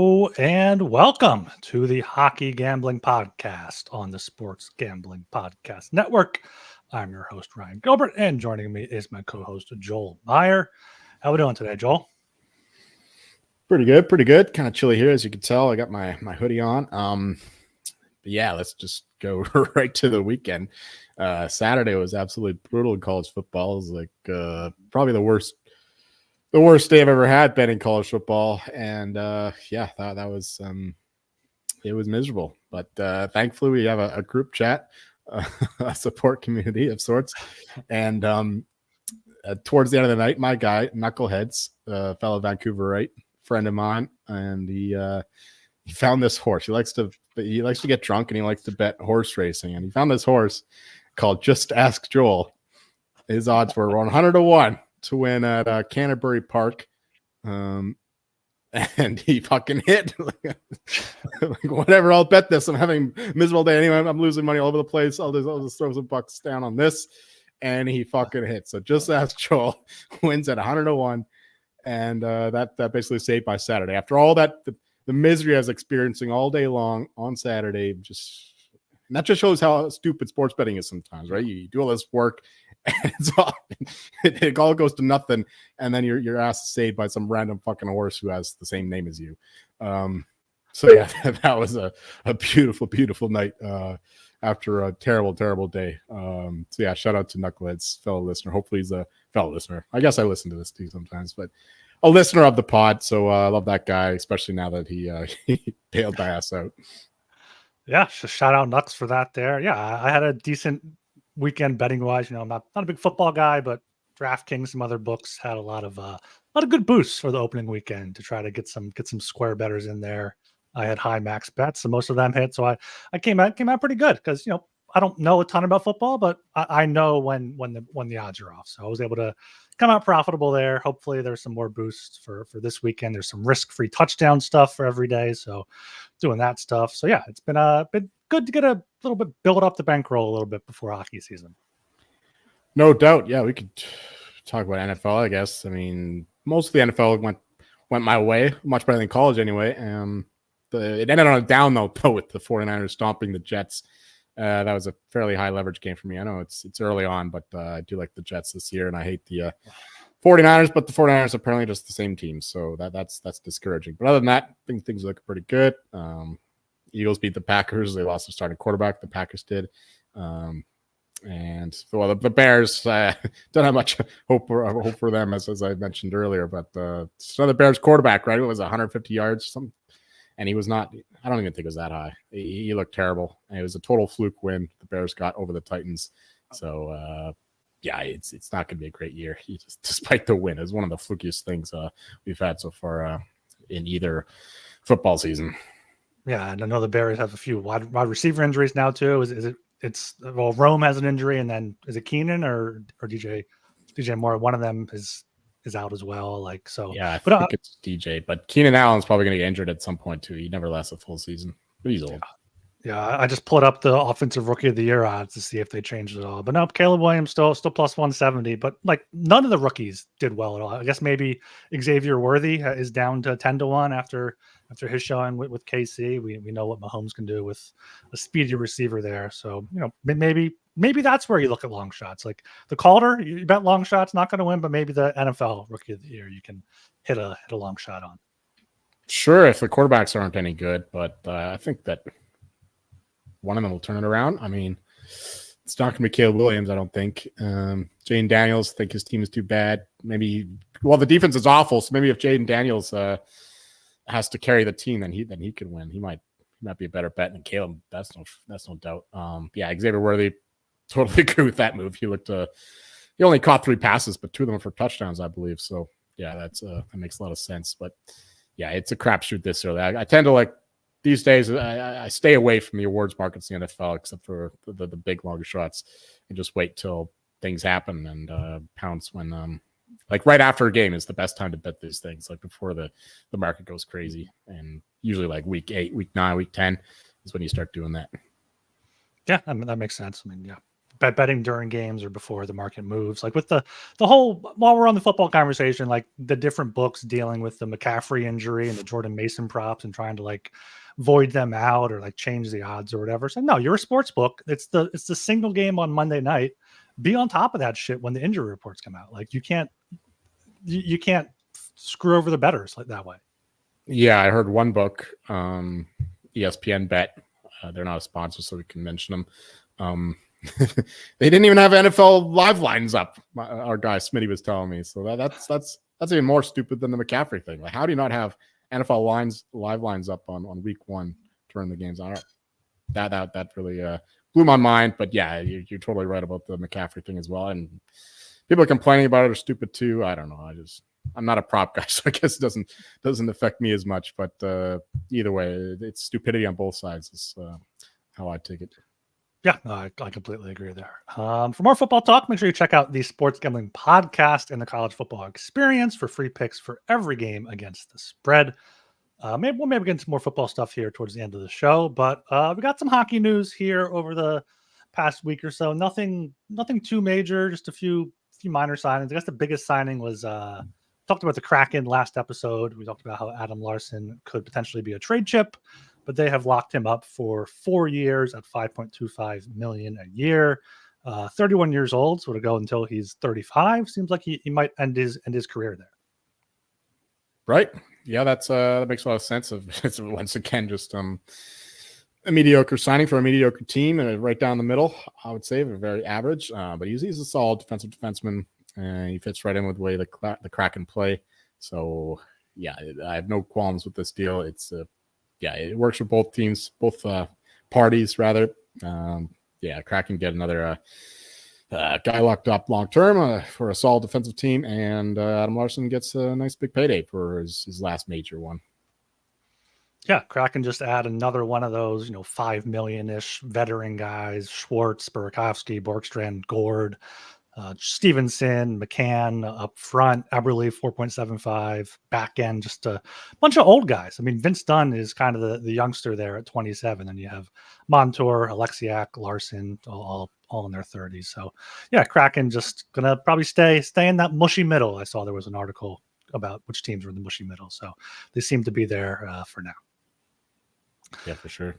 Hello and welcome to the Hockey Gambling Podcast on the Sports Gambling Podcast Network. I'm your host, Ryan Gilbert, and joining me is my co-host, Joel Meyer. How are we doing today, Joel? Pretty good. Kind of chilly here, as you can tell. I got my hoodie on. But yeah, let's just go right to the weekend. Saturday was absolutely brutal in college football. It was like probably the worst day I've ever had betting college football. And yeah, that was it was miserable. But thankfully we have a group chat, a support community of sorts. And towards the end of the night, my guy, Knuckleheads, fellow Vancouverite friend of mine, and he found this horse. He likes to get drunk and he likes to bet horse racing. And he found this horse called Just Ask Joel. His odds were 100-1 to win at Canterbury Park. And he fucking hit. Like, whatever, I'll bet this. I'm having a miserable day anyway. I'm losing money all over the place. I'll just throw some bucks down on this. And he fucking hit. So Just Ask Joel wins at 100-1. And that basically saved my Saturday. After all that, the misery I was experiencing all day long on Saturday, and that just shows how stupid sports betting is sometimes, right? You do all this work, and it all goes to nothing, and then your ass is saved by some random fucking horse who has the same name as you. So yeah, that was a beautiful night after a terrible day. So yeah, shout out to Knuckleheads, fellow listener. Hopefully he's a fellow listener. I guess I listen to this too sometimes, but a listener of the pod. So I love that guy, especially now that he bailed my ass out. Yeah, just shout out Nux for that there. Yeah, I had a decent weekend betting wise. You know, I'm not a big football guy, but DraftKings, some other books had a lot of good boosts for the opening weekend to try to get some square bettors in there. I had high max bets, so most of them hit. So I came out pretty good because, you know, I don't know a ton about football, but I know when the odds are off. So I was able to come out profitable there. Hopefully there's some more boosts for this weekend. There's some risk-free touchdown stuff for every day. So doing that stuff. So yeah, it's been good to get a little bit, build up the bankroll a little bit before hockey season. No doubt. Yeah, we could talk about NFL, I guess. I mean, most of the NFL went my way, much better than college anyway. It ended on a down note, though, with the 49ers stomping the Jets. That was a fairly high leverage game for me. I know it's early on, but I do like the Jets this year, and I hate the 49ers, but the 49ers are apparently just the same team, so that's discouraging. But other than that, I think things look pretty good. Eagles beat the Packers. They lost their starting quarterback. The Packers did. And well, the Bears don't have much hope for them, as I mentioned earlier. But it's another Bears quarterback, right? It was 150 yards or something. And he was not, I don't even think it was that high. He looked terrible. And it was a total fluke win the Bears got over the Titans. So, yeah, it's not going to be a great year. Despite the win, it's one of the flukiest things we've had so far in either football season. Yeah, and I know the Bears have a few wide receiver injuries now too. Well, Rome has an injury, and then is it Keenan or DJ Moore? One of them is out as well. Like, so yeah, I think it's DJ, but Keenan Allen's probably going to get injured at some point too. He never lasts a full season, but he's old. Yeah, I just pulled up the offensive rookie of the year odds to see if they changed it all. But no, Caleb Williams still plus 170. But like, none of the rookies did well at all. I guess maybe Xavier Worthy is down to 10-1 after his showing with KC. We know what Mahomes can do with a speedy receiver there. So, you know, maybe that's where you look at long shots. Like the Calder, you bet long shots, not going to win, but maybe the NFL rookie of the year you can hit a long shot on. Sure, if the quarterbacks aren't any good, but I think that one of them will turn it around. I mean, it's not going to be Caleb Williams, I don't think. Jaden Daniels, I think his team is too bad. Maybe, well, the defense is awful, so maybe if Jaden Daniels has to carry the team, then he could win. He might be a better bet than Caleb. That's no doubt. Yeah, Xavier Worthy, totally agree with that move. He only caught 3 passes, but 2 of them were for touchdowns, I believe. So yeah, that makes a lot of sense. But yeah, it's a crapshoot this early. I tend to like. These days, I stay away from the awards markets in the NFL, except for the big long shots, and just wait till things happen and pounce when, like right after a game is the best time to bet these things, like before the market goes crazy. And usually like week 8, week 9, week 10 is when you start doing that. Yeah, I mean, that makes sense. I mean, yeah, betting during games or before the market moves. Like with the whole, while we're on the football conversation, like the different books dealing with the McCaffrey injury and the Jordan Mason props and trying to like void them out or like change the odds or whatever. So no, you're a sports book. It's the single game on Monday night. Be on top of that shit when the injury reports come out. Like you can't screw over the bettors like that way. Yeah, I heard one book, ESPN Bet. They're not a sponsor, so we can mention them. They didn't even have NFL live lines up. Our guy Smitty was telling me. So that's even more stupid than the McCaffrey thing. Like, how do you not have NFL live lines up on week 1 during the games? I don't, that really blew my mind. But yeah, you're totally right about the McCaffrey thing as well. And people complaining about it are stupid too. I don't know. I'm not a prop guy, so I guess it doesn't affect me as much. But either way, it's stupidity on both sides. Is how I take it. Yeah, no, I completely agree there. For more football talk, make sure you check out the Sports Gambling Podcast and the College Football Experience for free picks for every game against the spread. Maybe we'll get into more football stuff here towards the end of the show, but we got some hockey news here over the past week or so. Nothing too major, just a few minor signings. I guess the biggest signing was talked about the Kraken last episode. We talked about how Adam Larson could potentially be a trade chip, but they have locked him up for 4 years at $5.25 million a year. 31 years old, so to go until he's 35. Seems like he might end his career there. Right. Yeah, that makes a lot of sense. It's once again just a mediocre signing for a mediocre team and right down the middle. I would say very average, but he's a solid defensive defenseman. He fits right in with the way the Kraken play. So yeah, I have no qualms with this deal. It's it works for both teams, both parties rather. Kraken get another guy locked up long term for a solid defensive team, and Adam Larson gets a nice big payday for his last major one. Yeah, Kraken just add another one of those, $5 million-ish veteran guys: Schwartz, Burakovsky, Borkstrand, Gord, Stevenson, McCann up front, Eberle 4.75, back end, just a bunch of old guys. I mean, Vince Dunn is kind of the youngster there at 27, and you have Montour, Alexiak, Larson, all in their 30s. So yeah, Kraken just gonna probably stay in that mushy middle. I saw there was an article about which teams were in the mushy middle, so they seem to be there for now. Yeah, for sure.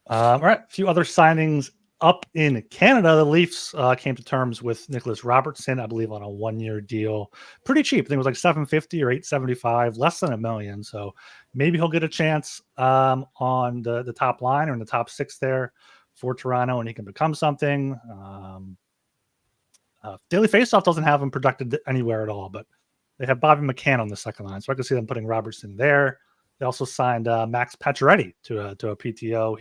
All right, a few other signings. Up in Canada, the Leafs came to terms with Nicholas Robertson, I believe, on a 1-year deal. Pretty cheap. I think it was like $750 or $875, less than $1 million. So maybe he'll get a chance on the top line or in the top 6 there for Toronto, and he can become something. Daily Faceoff doesn't have him projected anywhere at all, but they have Bobby McCann on the second line, so I could see them putting Robertson there. They also signed Max Pacioretty to a PTO.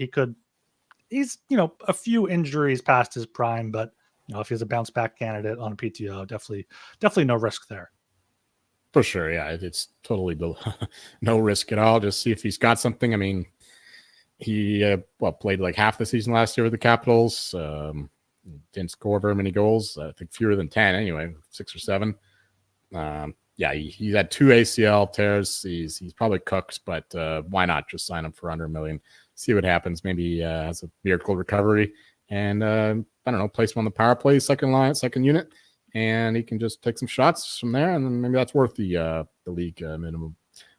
He's a few injuries past his prime, but if he's a bounce back candidate on a PTO, definitely no risk there. For sure, yeah, it's totally no risk at all. Just see if he's got something. I mean, he played like half the season last year with the Capitals. Didn't score very many goals. I think fewer than 10 anyway, 6 or 7. He's had 2 ACL tears. He's probably cooked, but why not just sign him for under $1 million? See what happens. Maybe he has a miracle recovery, and I don't know, place him on the power play, second unit, and he can just take some shots from there, and then maybe that's worth the league minimum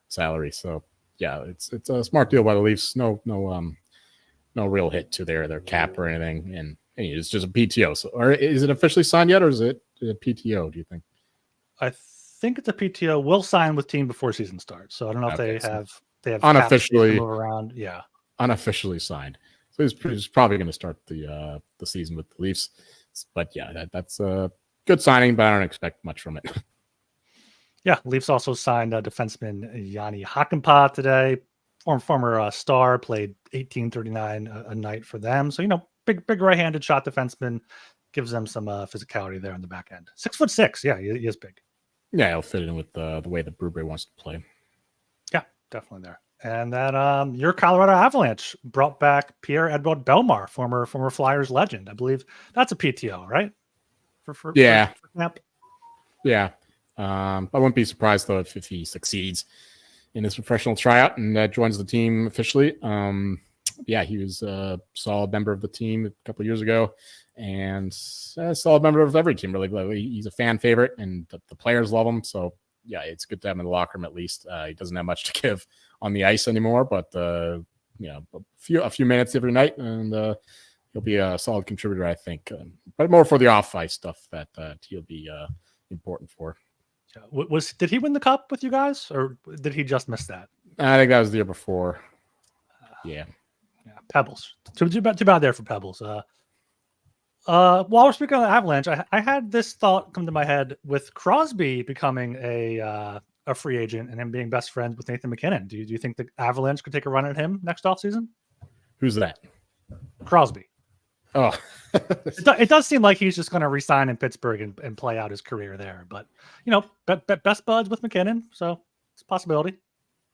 salary. So yeah, it's a smart deal by the Leafs. No real hit to their cap or anything, and it's just a PTO. So, or is it officially signed yet, or is it a PTO? Do you think? I think it's a PTO. We'll sign with team before season starts. So I don't know if they have unofficially move around. Yeah. Unofficially signed, so he's probably going to start the season with the Leafs. But yeah, that's a good signing, but I don't expect much from it. Yeah, Leafs also signed defenseman Yanni Hakanpää today. Former star, played $18.39 a night for them. So big right-handed shot defenseman, gives them some physicality there in the back end. 6'6". Yeah, he is big. Yeah, he'll fit in with the way that Bruce wants to play. Yeah, definitely there. And then your Colorado Avalanche brought back Pierre-Edouard Bellemare, former Flyers legend. I believe that's a PTO, right? For camp. Yeah. I wouldn't be surprised, though, if he succeeds in his professional tryout and joins the team officially. yeah, he was a solid member of the team a couple of years ago, and a solid member of every team. Really, he's a fan favorite, and the players love him. So yeah, it's good to have him in the locker room at least. He doesn't have much to give on the ice anymore, but a few minutes every night, and he'll be a solid contributor, I think. But more for the off ice stuff that he'll be important for. Did he win the cup with you guys, or did he just miss that? I think that was the year before. Yeah. Pebbles. Too bad there for Pebbles. While we're speaking of the Avalanche, I had this thought come to my head with Crosby becoming a free agent and him being best friends with Nathan McKinnon. Do you think the Avalanche could take a run at him next offseason? Who's that? Crosby. Oh, it does seem like he's just going to resign in Pittsburgh and play out his career there. But best buds with McKinnon, so it's a possibility.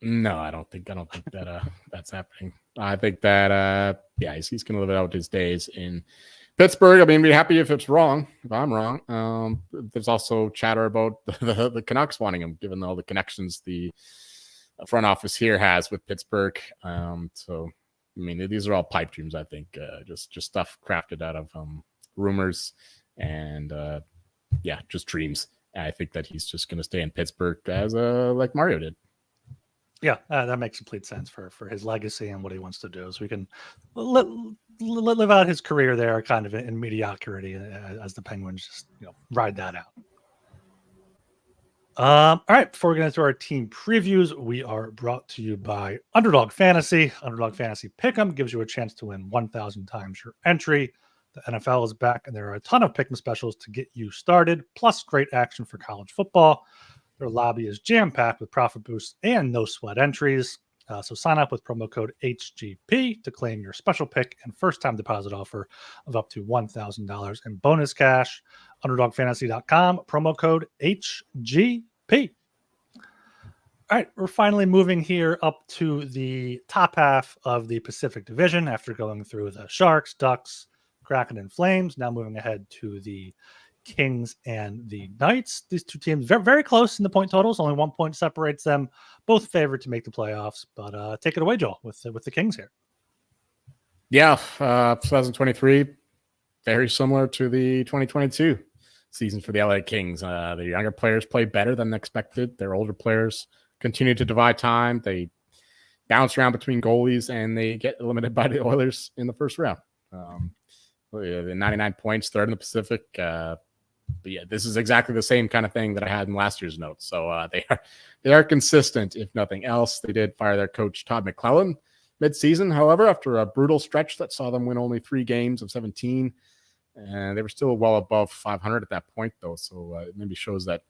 No, I don't think that that's happening. I think that he's going to live out his days in Pittsburgh. I mean, be happy if it's wrong. If I'm wrong, there's also chatter about the Canucks wanting him, given all the connections the front office here has with Pittsburgh. So. I mean, these are all pipe dreams, I think, just stuff crafted out of rumors and, just dreams. And I think that he's just going to stay in Pittsburgh as like Mario did. Yeah, that makes complete sense for his legacy and what he wants to do. So we can live out his career there kind of in mediocrity as the Penguins just ride that out. All right, before we get into our team previews, we are brought to you by Underdog Fantasy. Underdog Fantasy Pick'em gives you a chance to win 1,000 times your entry. The NFL is back, and there are a ton of Pick'em specials to get you started, plus great action for college football. Their lobby is jam-packed with profit boosts and no-sweat entries. So sign up with promo code HGP to claim your special pick and first-time deposit offer of up to $1,000 in bonus cash. UnderdogFantasy.com, promo code HGP. All right, we're finally moving here up to the top half of the Pacific Division after going through the Sharks, Ducks, Kraken, and Flames. Now moving ahead to the Kings and the Knights. These two teams very, very close in the point totals. Only 1 point separates them. Both favored to make the playoffs. But take it away, Joel, with the Kings here. Yeah, 2023, very similar to the 2022 season for the LA Kings. The younger players play better than expected. Their older players continue to divide time. They bounce around between goalies, and they get eliminated by the Oilers in the first round. The 99 points, third in the Pacific. But yeah, this is exactly the same kind of thing that I had in last year's notes. So they are consistent, if nothing else. They did fire their coach Todd McClellan mid-season, however, after a brutal stretch that saw them win only 3 games of 17. And they were still well above 500 at that point, though. So it maybe shows that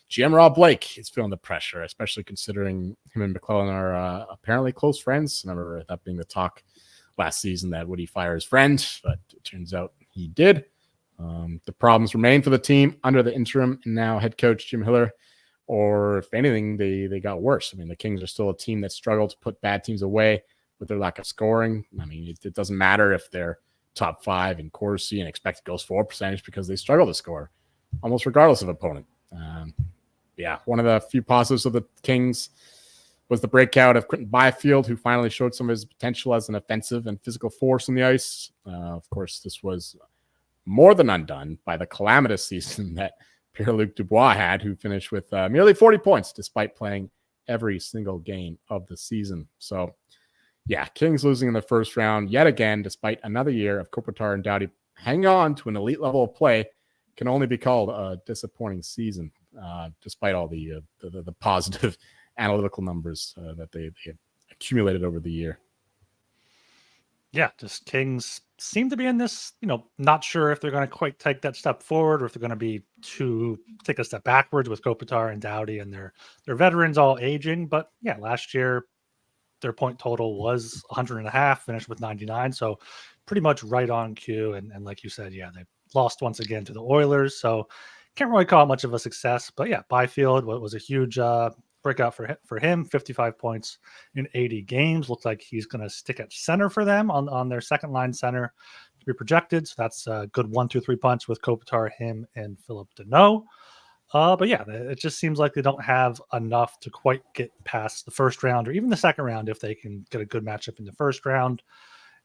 GM Rob Blake is feeling the pressure, especially considering him and McClellan are apparently close friends. I remember that being the talk last season that would he fire his friend, but it turns out he did. The problems remain for the team under the interim and now head coach Jim Hiller, or if anything, they got worse. I mean, the Kings are still a team that struggled to put bad teams away with their lack of scoring. I mean, it doesn't matter if they're top 5 in Corsi and expected goals for percentage because they struggle to score almost regardless of opponent. One of the few positives of the Kings was the breakout of Quinton Byfield, who finally showed some of his potential as an offensive and physical force on the ice. Of course, this was more than undone by the calamitous season that Pierre-Luc Dubois had, who finished with nearly 40 points despite playing every single game of the season. So, yeah, Kings losing in the first round yet again, despite another year of Kopitar and Doughty hanging on to an elite level of play, can only be called a disappointing season, despite all the positive analytical numbers that they accumulated over the year. Yeah, just Kings seem to be in this, not sure if they're going to quite take that step forward or if they're going to be take a step backwards with Kopitar and Doughty and their veterans all aging. But yeah, last year their point total was 100.5, finished with 99. So pretty much right on cue. And like you said, yeah, they lost once again to the Oilers. So can't really call it much of a success. But yeah, Byfield was a huge breakout for him. 55 points in 80 games. Looks like he's going to stick at center for them on their second line center to be projected. So that's a good 1-2-3 punch with Kopitar, him, and Philip Deneau. But yeah, it just seems like they don't have enough to quite get past the first round or even the second round if they can get a good matchup in the first round.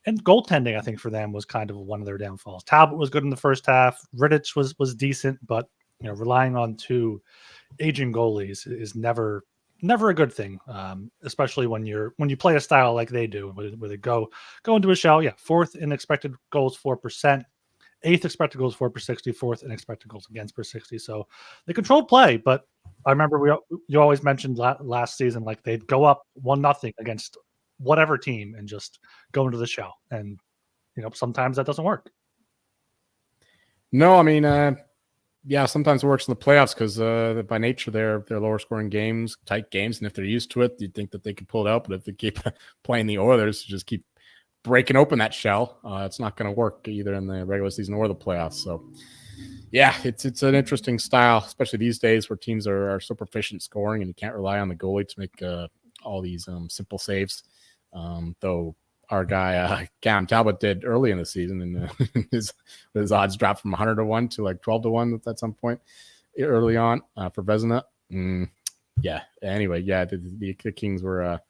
And goaltending, I think, for them was kind of one of their downfalls. Talbot was good in the first half. Rittich was decent, but relying on two aging goalies is never a good thing, especially when you play a style like they do, where they go into a shell. Yeah, fourth in expected goals 4%, eighth expected goals for per 60, fourth in expected goals against per 60. So they control play, but I remember you always mentioned last season, like they'd go up 1-0 against whatever team and just go into the shell. And, sometimes that doesn't work. No, I mean, yeah, sometimes it works in the playoffs because by nature they're lower scoring games, tight games, and if they're used to it, you'd think that they could pull it out. But if they keep playing the Oilers, just keep breaking open that shell, it's not going to work either in the regular season or the playoffs. So, yeah, it's an interesting style, especially these days where teams are so proficient scoring and you can't rely on the goalie to make all these simple saves. Though our guy Cam Talbot did early in the season, and his odds dropped from 100-1 to like 12-1 at some point early on for Vezina. Yeah. Anyway, yeah, the Kings were an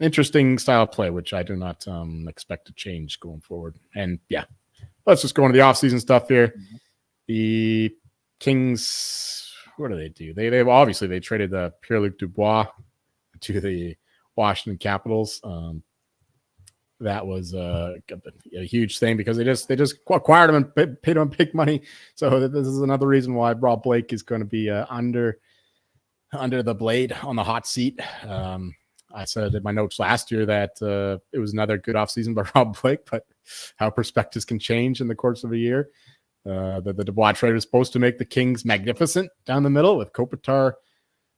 interesting style of play, which I do not expect to change going forward. And yeah, let's just go into the offseason stuff here. Mm-hmm. The Kings, what do? They obviously they traded Pierre-Luc Dubois to the Washington Capitals. That was a huge thing because they just acquired him and paid him big money. So this is another reason why Rob Blake is going to be under the blade on the hot seat. I said in my notes last year that it was another good offseason by Rob Blake, but how perspectives can change in the course of a year. The Dubois trade was supposed to make the Kings magnificent down the middle with Kopitar,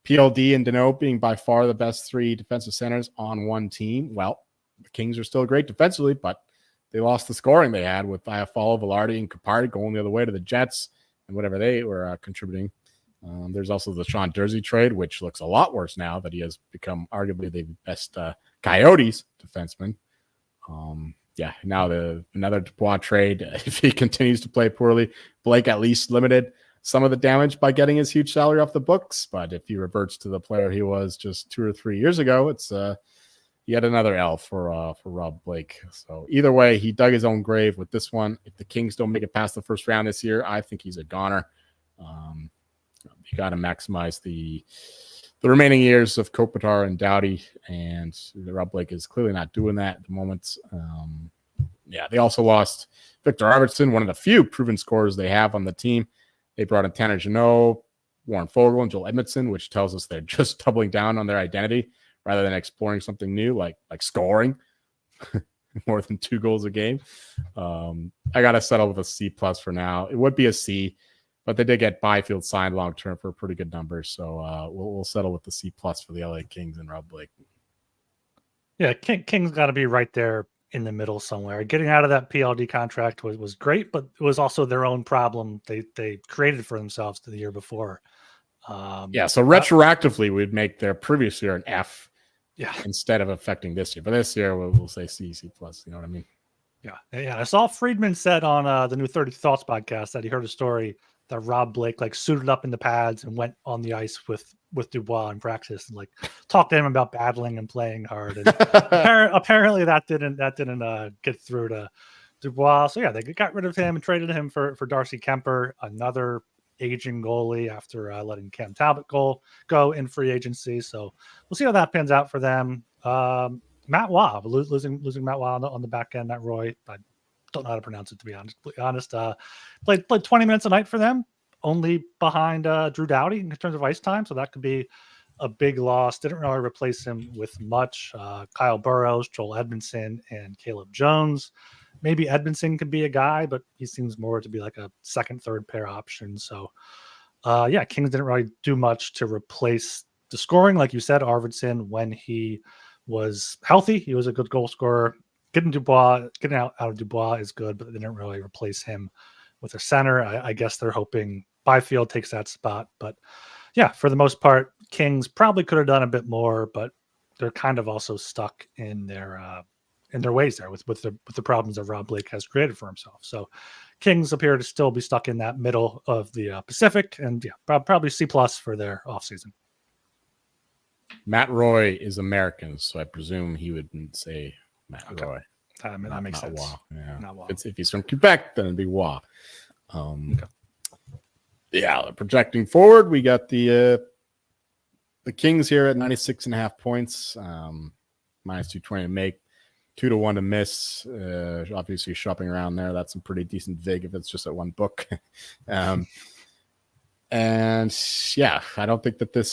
PLD, and Danault being by far the best three defensive centers on one team. Well, the Kings are still great defensively, but they lost the scoring they had with Iafallo, Velarde, and Capari going the other way to the Jets and whatever they were contributing. There's also the Sean Durzi trade, which looks a lot worse now that he has become arguably the best Coyotes defenseman. Yeah, now another Dubois trade. If he continues to play poorly, Blake at least limited some of the damage by getting his huge salary off the books. But if he reverts to the player he was just 2 or 3 years ago, it's yet another L for Rob Blake. So either way, he dug his own grave with this one. If the Kings don't make it past the first round this year, I think he's a goner. You got to maximize the remaining years of Kopitar and Doughty, and Rob Blake is clearly not doing that at the moment. Yeah, they also lost Victor Arvidsson, one of the few proven scorers they have on the team. They brought in Tanner Jeannot, Warren Foegele, and Joel Edmondson, which tells us they're just doubling down on their identity rather than exploring something new, like scoring more than 2 goals a game. I got to settle with a C+ for now. It would be a C, but they did get Byfield signed long-term for a pretty good number. So we'll settle with the C+ for the LA Kings and Rob Blake. Yeah, Kings got to be right there in the middle somewhere. Getting out of that PLD contract was great, but it was also their own problem they created for themselves the year before. Yeah, so retroactively, we'd make their previous year an F, yeah, instead of affecting this year. But this year, we'll say C+. You know what I mean? Yeah. I saw Friedman said on the new 30 Thoughts podcast that he heard a story that Rob Blake suited up in the pads and went on the ice with Dubois in practice and talked to him about battling and playing hard. And apparently that didn't get through to Dubois. So yeah, they got rid of him and traded him for Darcy Kemper, another aging goalie after letting Cam Talbot go in free agency. So we'll see how that pans out for them. Matt Waugh, losing Matt Waugh on the back end. Matt Roy, I don't know how to pronounce it, to be honest. Played 20 minutes a night for them, only behind Drew Doughty in terms of ice time. So that could be a big loss. Didn't really replace him with much. Kyle Burrows, Joel Edmondson, and Caleb Jones. Maybe Edmondson could be a guy, but he seems more to be like a second, third pair option. So, yeah, Kings didn't really do much to replace the scoring. Like you said, Arvidsson, when he was healthy, he was a good goal scorer. Getting out of Dubois is good, but they didn't really replace him with a center. I guess they're hoping Byfield takes that spot. But yeah, for the most part, Kings probably could have done a bit more, but they're kind of also stuck in their ways there with the problems that Rob Blake has created for himself. So Kings appear to still be stuck in that middle of the Pacific, and yeah, probably C+ for their offseason. Matt Roy is American, so I presume he would say Matt Roy. That makes sense. Wa. Yeah. Not Wa. If he's from Quebec, then it'd be Wa. Okay. Yeah, projecting forward, we got the Kings here at 96.5 points, minus 220 to make, 2-1 to miss. Obviously, shopping around there, that's some pretty decent vig if it's just at one book. And yeah, I don't think that this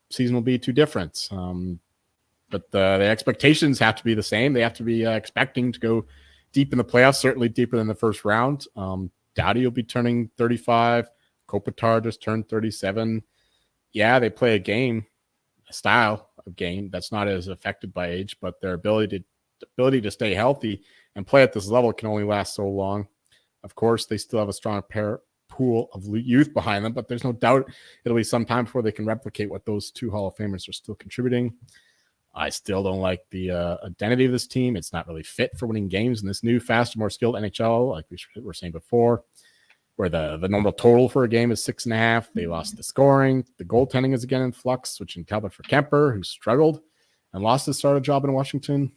season will be too different. But the expectations have to be the same. They have to be expecting to go deep in the playoffs, certainly deeper than the first round. Doughty will be turning 35. Kopitar just turned 37. Yeah, they play a style of game that's not as affected by age, but their ability to stay healthy and play at this level can only last so long. Of course, they still have a strong pool of youth behind them, but there's no doubt it'll be some time before they can replicate what those two Hall of Famers are still contributing. I still don't like the identity of this team. It's not really fit for winning games in this new, faster, more skilled NHL, like we were saying before, where the normal total for a game is 6.5. They lost the scoring. The goaltending is again in flux, switching Talbot for Kemper, who struggled and lost his starting job in Washington.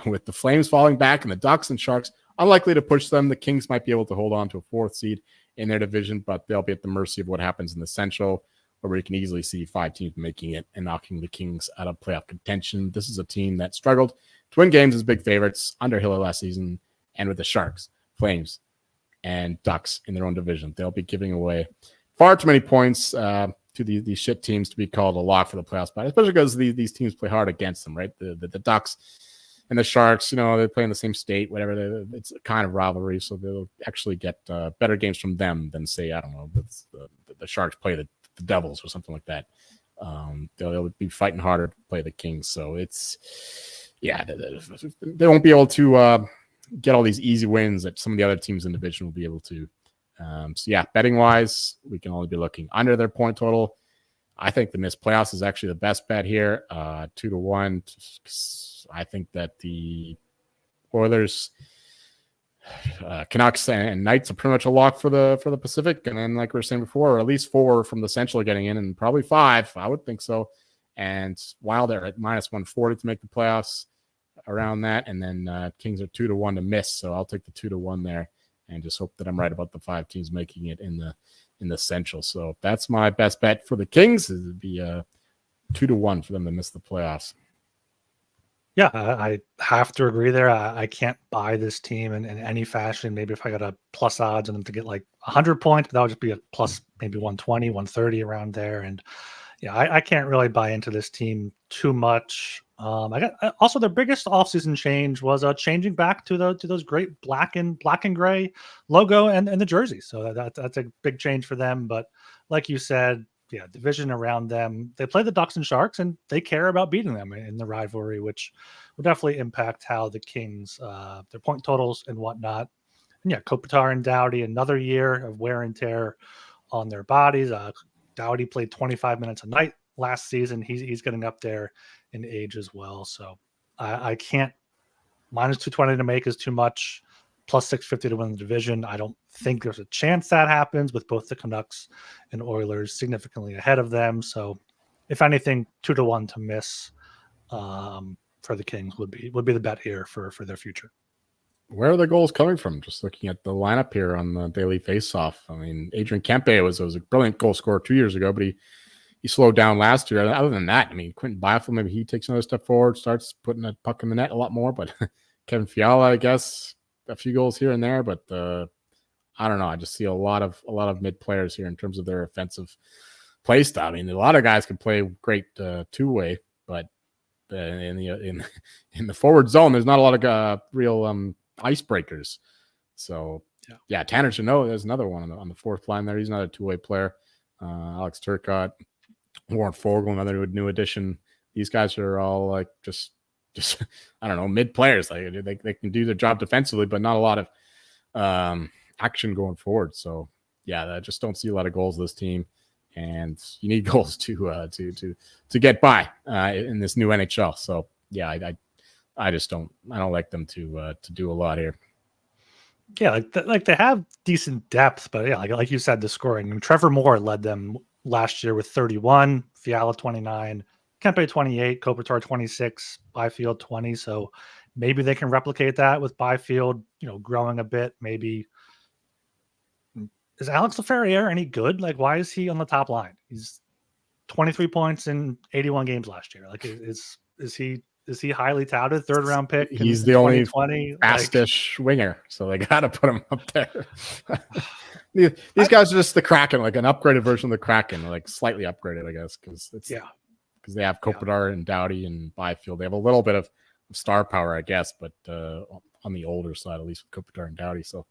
With the Flames falling back and the Ducks and Sharks unlikely to push them, the Kings might be able to hold on to a fourth seed in their division, but they'll be at the mercy of what happens in the Central, where we can easily see 5 teams making it and knocking the Kings out of playoff contention. This is a team that struggled to win games as big favorites under Hiller last season, and with the Sharks, Flames, and Ducks in their own division. They'll be giving away far too many points to these shit teams to be called a lock for the playoff spot, especially because these teams play hard against them, right? The Ducks and the Sharks, they play in the same state, whatever. It's a kind of rivalry, so they'll actually get better games from them than, say, I don't know, the Sharks play the Devils or something like that. They'll be fighting harder to play the Kings. So they won't be able to get all these easy wins that some of the other teams in the division will be able to. Betting wise, we can only be looking under their point total. I think the missed playoffs is actually the best bet here. 2-1. I think that the Oilers, Canucks, and Knights are pretty much a lock for the Pacific. And then, like we were saying before, at least 4 from the Central getting in, and probably 5. I would think so. And Wild are at minus 140 to make the playoffs, around that. And then Kings are 2-1 to miss. So I'll take the 2-1 there and just hope that I'm right about the 5 teams making it in the Central. So that's my best bet for the Kings. It would be 2-1 for them to miss the playoffs. Yeah, I have to agree there. I can't buy this team in any fashion. Maybe if I got a plus odds on them to get like 100 points, but that would just be a plus maybe 120, 130 around there. And yeah, I can't really buy into this team too much. Also their biggest offseason change was changing back to those great black and gray logo and the jersey. So that's a big change for them. But like you said, yeah, division around them. They play the Ducks and Sharks, and they care about beating them in the rivalry, which will definitely impact how the Kings, their point totals and whatnot. And yeah, Kopitar and Doughty, another year of wear and tear on their bodies. Doughty played 25 minutes a night last season. He's getting up there in age as well. So I can't. Minus 220 to make is too much. Plus 650 to win the division. I don't think there's a chance that happens with both the Canucks and Oilers significantly ahead of them. So if anything, 2-1 to miss for the Kings would be the bet here for their future. Where are the goals coming from? Just looking at the lineup here on the daily faceoff. I mean, Adrian Kempe was a brilliant goal scorer 2 years ago, but he slowed down last year. Other than that, I mean, Quentin Byfield, maybe he takes another step forward, starts putting a puck in the net a lot more, but Kevin Fiala, I guess, a few goals here and there, but I don't know. I just see a lot of mid players here in terms of their offensive play style. I mean, a lot of guys can play great two-way, but in the forward zone, there's not a lot of real icebreakers. So yeah, Tanner Jeannot, there's another one on the fourth line there. He's another two-way player. Alex Turcotte, Warren Fogle, another new addition. These guys are all like just I don't know, mid players. Like they can do their job defensively, but not a lot of action going forward. So yeah, I just don't see a lot of goals this team, and you need goals to get by in this new NHL. So yeah, I just don't like them to do a lot here. Yeah, like they have decent depth, but yeah, like you said, the scoring. I mean, Trevor Moore led them last year with 31, Fiala 29. Kempe 28, Kopitar 26, Byfield 20. So maybe they can replicate that with Byfield, growing a bit. Maybe is Alex Laferriere any good? Like, why is he on the top line? He's 23 points in 81 games last year. Like, is he highly touted, third round pick? He's the only 2020 fastish winger, so they got to put him up there. These guys are just the Kraken, like an upgraded version of the Kraken, like slightly upgraded, I guess, because they have Kopitar and Doughty and Byfield. They have a little bit of star power, I guess, but on the older side, at least with Kopitar and Doughty. So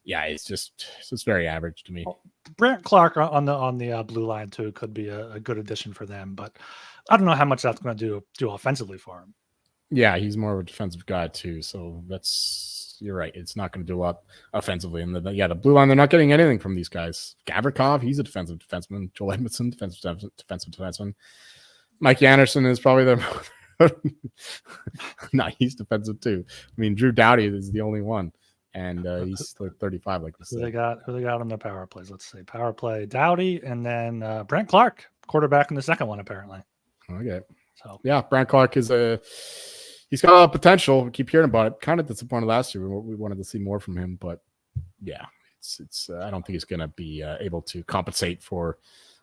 yeah, it's just very average to me. Brant Clark on the blue line too could be a good addition for them, but I don't know how much that's going to do offensively for him. Yeah, he's more of a defensive guy too. So you're right. It's not going to do a lot offensively. And the blue line, they're not getting anything from these guys. Gavrikov, he's a defensive defenseman. Joel Edmondson, defensive defenseman. Mikey Anderson is probably their. No, he's defensive too. I mean, Drew Doughty is the only one, and he's 35. Like who they got on their power plays? Let's see, power play Doughty, and then Brant Clark, quarterback in the second one apparently. Okay, so yeah, Brant Clark he's got a lot of potential. We keep hearing about it. Kind of disappointed last year. We wanted to see more from him, but yeah, it's. I don't think he's going to be able to compensate for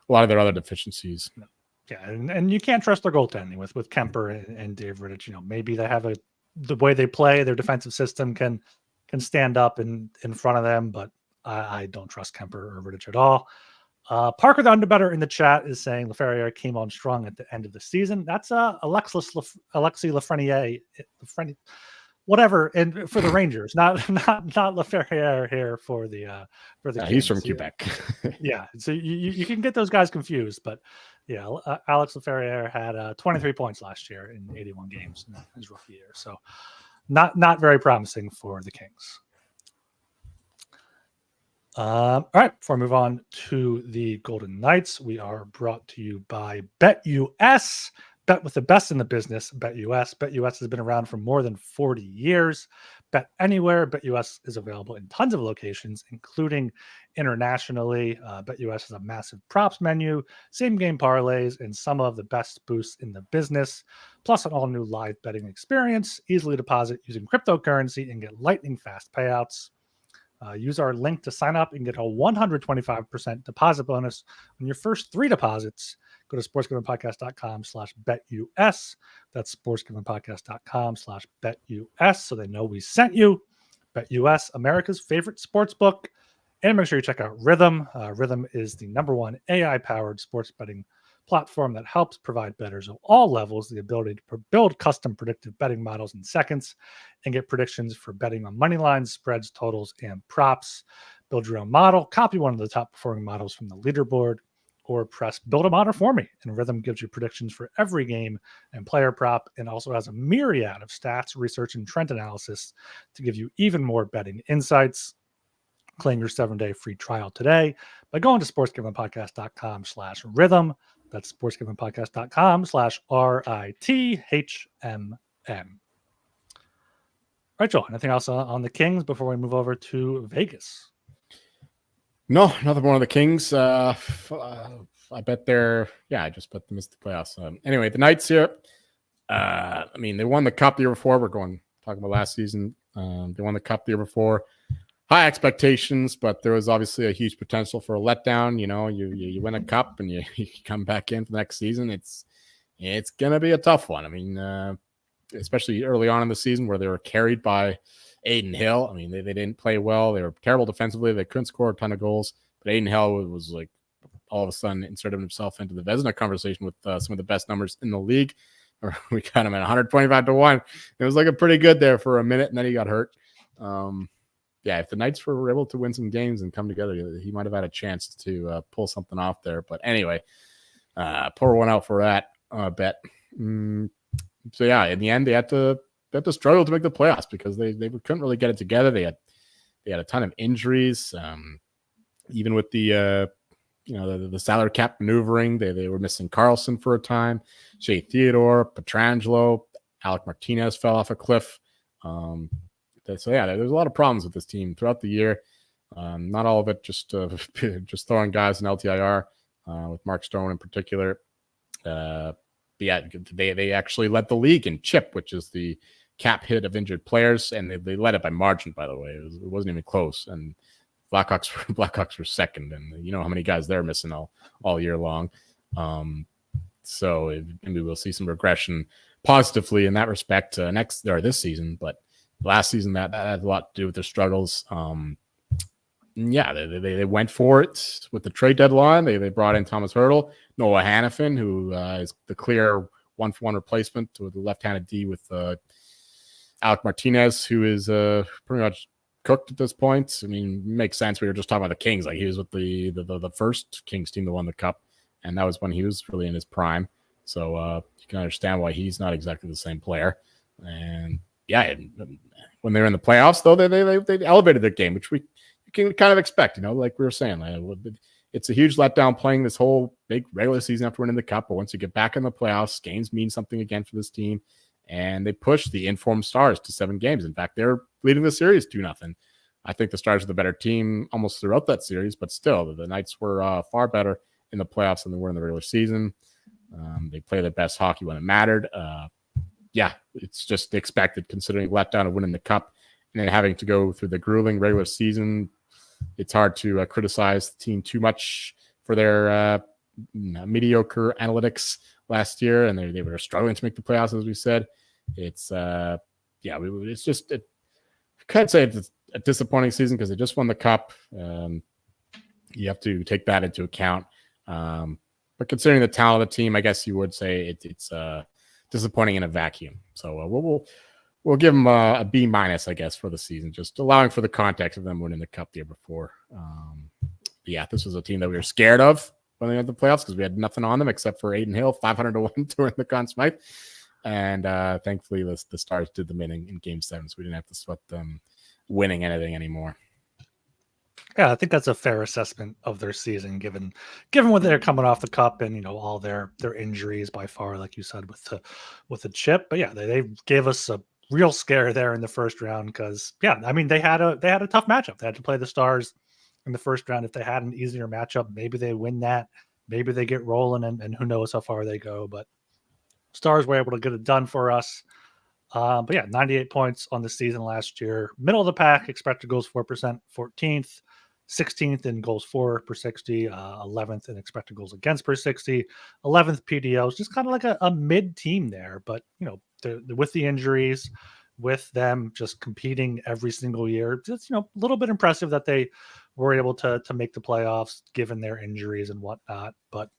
a lot of their other deficiencies. No. Yeah, and you can't trust their goaltending with Kemper and Dave Rittich. Maybe they have the way they play, their defensive system can stand up in front of them, but I don't trust Kemper or Rittich at all. Parker the Underbetter in the chat is saying Laferriere came on strong at the end of the season. That's Alexis Lafreniere, whatever, and for the Rangers, not Laferriere here for the he's from Quebec. Yeah, so you can get those guys confused, but yeah, Alex Laferriere had 23 points last year in 81 games in his rookie year, so not very promising for the Kings. All right, before I move on to the Golden Knights, we are brought to you by BetUS. Bet with the best in the business, BetUS. BetUS has been around for more than 40 years. Bet anywhere. BetUS is available in tons of locations, including internationally. BetUS has a massive props menu, same game parlays, and some of the best boosts in the business, plus an all-new live betting experience. Easily deposit using cryptocurrency and get lightning fast payouts. Use our link to sign up and get a 125% deposit bonus on your first 3 deposits. Go to sportsgamblingpodcast.com/betus. That's sportsgamblingpodcast.com/betus. So they know we sent you. BetUS, America's favorite sports book. And make sure you check out Rhythm. Rhythm is the #1 AI-powered sports betting platform that helps provide bettors of all levels the ability to build custom predictive betting models in seconds and get predictions for betting on money lines, spreads, totals, and props. Build your own model, copy one of the top performing models from the leaderboard, or press build a model for me. And Rhythm gives you predictions for every game and player prop, and also has a myriad of stats, research, and trend analysis to give you even more betting insights. Claim your 7-day free trial today by going to sportsgamblingpodcast.com/rhythm. That's sportsgamblingpodcast.com/RITHMM. All right, Joel, anything else on the Kings before we move over to Vegas? No, nothing more on the Kings. I bet I just bet them missed the playoffs. Anyway, the Knights here. I mean, they won the Cup the year before. We're talking about last season. They won the Cup the year before. High expectations, but there was obviously a huge potential for a letdown. You win a Cup and you come back in for the next season. It's gonna be a tough one. I mean, especially early on in the season where they were carried by Aiden Hill. I mean, they didn't play well. They were terrible defensively. They couldn't score a ton of goals. But Aiden Hill was like all of a sudden inserted himself into the Vezina conversation with some of the best numbers in the league. Or we got him at 125-1. It was looking pretty good there for a minute, and then he got hurt. Yeah, if the Knights were able to win some games and come together, he might have had a chance to pull something off there. But anyway, pour one out for that bet. So yeah, in the end, they had to struggle to make the playoffs because they couldn't really get it together. They had a ton of injuries, even with the salary cap maneuvering. They were missing Carlson for a time, Shea Theodore, Pietrangelo, Alec Martinez fell off a cliff. So yeah, there's a lot of problems with this team throughout the year. Not all of it just throwing guys in LTIR, with Mark Stone in particular. But yeah, they actually led the league in CHIP, which is the cap hit of injured players, and they led it by margin. By the way, it wasn't even close. And Blackhawks were second, and you know how many guys they're missing all year long. So maybe we'll see some regression positively in that respect this season. But last season that had a lot to do with their struggles. Yeah, they went for it with the trade deadline. They brought in Thomas Hertl, Noah Hannafin, who is the clear 1-for-1 replacement to the left-handed D with Alec Martinez, who is pretty much cooked at this point. I mean, it makes sense. We were just talking about the Kings. Like, he was with the first Kings team that won the Cup, and that was when he was really in his prime. So you can understand why he's not exactly the same player. And yeah, when they're in the playoffs, though, they elevated their game, which you can kind of expect. You know, like we were saying, it's a huge letdown playing this whole big regular season after winning the Cup. But once you get back in the playoffs, games mean something again for this team. And they pushed the informed Stars to 7 games. In fact, they're leading the series 2-0. I think the Stars are the better team almost throughout that series, but still, the Knights were far better in the playoffs than they were in the regular season. They play their best hockey when it mattered. Yeah, it's just expected considering letdown of winning the Cup and then having to go through the grueling regular season. It's hard to criticize the team too much for their mediocre analytics last year, and they were struggling to make the playoffs, as we said. It's it's just I can't say it's a disappointing season because they just won the Cup. You have to take that into account. But considering the talent of the team, I guess you would say it's disappointing in a vacuum. So we'll give them a B-, I guess, for the season, just allowing for the context of them winning the Cup the year before. Yeah, this was a team that we were scared of when they went to the playoffs because we had nothing on them except for Adin Hill, 500-1 to win the Conn Smythe. And thankfully, the Stars did them in Game 7, so we didn't have to sweat them winning anything anymore. Yeah, I think that's a fair assessment of their season, given what they're coming off the Cup and all their injuries by far, like you said, with the chip. But yeah, they gave us a real scare there in the first round because I mean they had a tough matchup. They had to play the Stars in the first round. If they had an easier matchup, maybe they win that. Maybe they get rolling, and who knows how far they go. But Stars were able to get it done for us. But yeah, 98 points on the season last year. Middle of the pack, expected goals 4%, 14th. 16th in goals for per 60, 11th in expected goals against per 60, 11th PDOs, just kind of like a mid team there. But, they're with the injuries, with them just competing every single year, it's, a little bit impressive that they were able to make the playoffs given their injuries and whatnot. But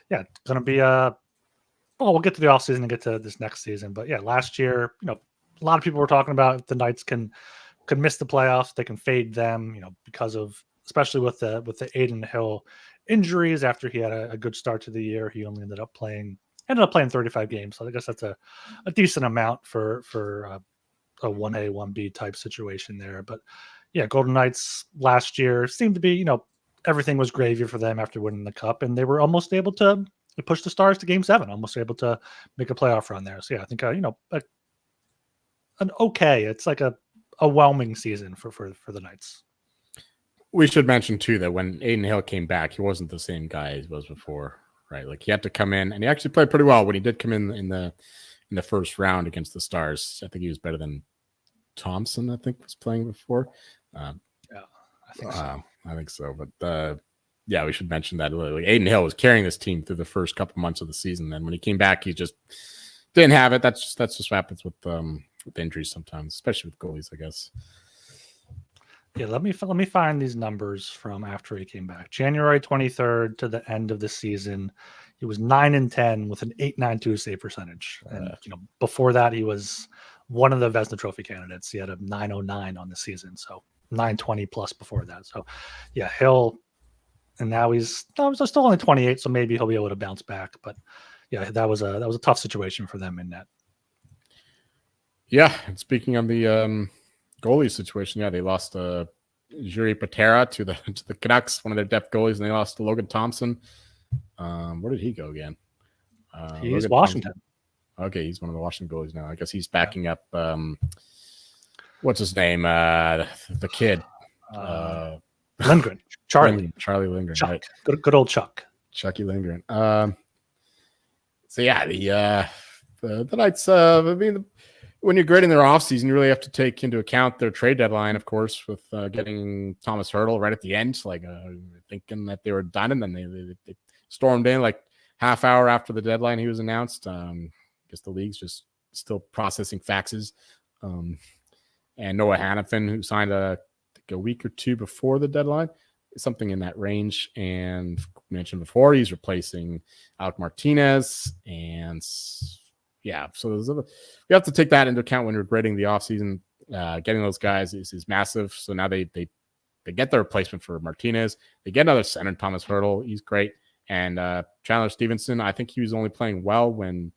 yeah, it's going to be we'll get to the offseason and get to this next season. But yeah, last year, a lot of people were talking about if the Knights could miss the playoffs, they can fade them, because of, especially with the Adin Hill injuries. After he had a good start to the year, he only ended up playing 35 games. So I guess that's a decent amount for a 1A, 1B type situation there. But yeah, Golden Knights last year seemed to be, everything was gravy for them after winning the Cup, and they were almost able to push the Stars to Game 7, almost able to make a playoff run there. So yeah, I think it's like a whelming season for the Knights. We should mention too that when Adin Hill came back, he wasn't the same guy as he was before, right? Like, he had to come in, and he actually played pretty well when he did come in the first round against the Stars. I think he was better than Thompson, I think, was playing before. Yeah, I think so. I think so. But yeah, we should mention that. Like, Adin Hill was carrying this team through the first couple months of the season. Then when he came back, he just didn't have it. That's just what happens with injuries sometimes, especially with goalies, I guess. Yeah, let me find these numbers from after he came back. January 23rd to the end of the season, he was 9-10 with an .892 save percentage. And before that, he was one of the Vezina Trophy candidates. He had a .909 on the season, so 920 plus before that. So yeah, Hill, and now he's still only 28, so maybe he'll be able to bounce back. But yeah, that was a tough situation for them in net. Yeah, and speaking of the goalie situation, yeah, they lost Jiri Patera to the Canucks, one of their depth goalies, and they lost to Logan Thompson. Where did he go again? He's Washington. Thompson. Okay, he's one of the Washington goalies now. I guess he's backing up. What's his name? The kid. Lindgren. Charlie Lindgren. Chuck. Right. Good old Chuck. Chucky Lindgren. So yeah, the Knights. I mean, when you're grading their offseason, you really have to take into account their trade deadline, of course, with getting Thomas Hurdle right at the end, like thinking that they were done, and then they stormed in like half hour after the deadline he was announced. I guess the league's just still processing faxes. And Noah Hannafin, who signed a week or two before the deadline, something in that range. And mentioned before, he's replacing Alec Martinez. And yeah, so we have to take that into account when you're grading the offseason. Getting those guys is massive. So now they get the replacement for Martinez. They get another center, Thomas Hurdle. He's great. And Chandler Stevenson, I think he was only playing well when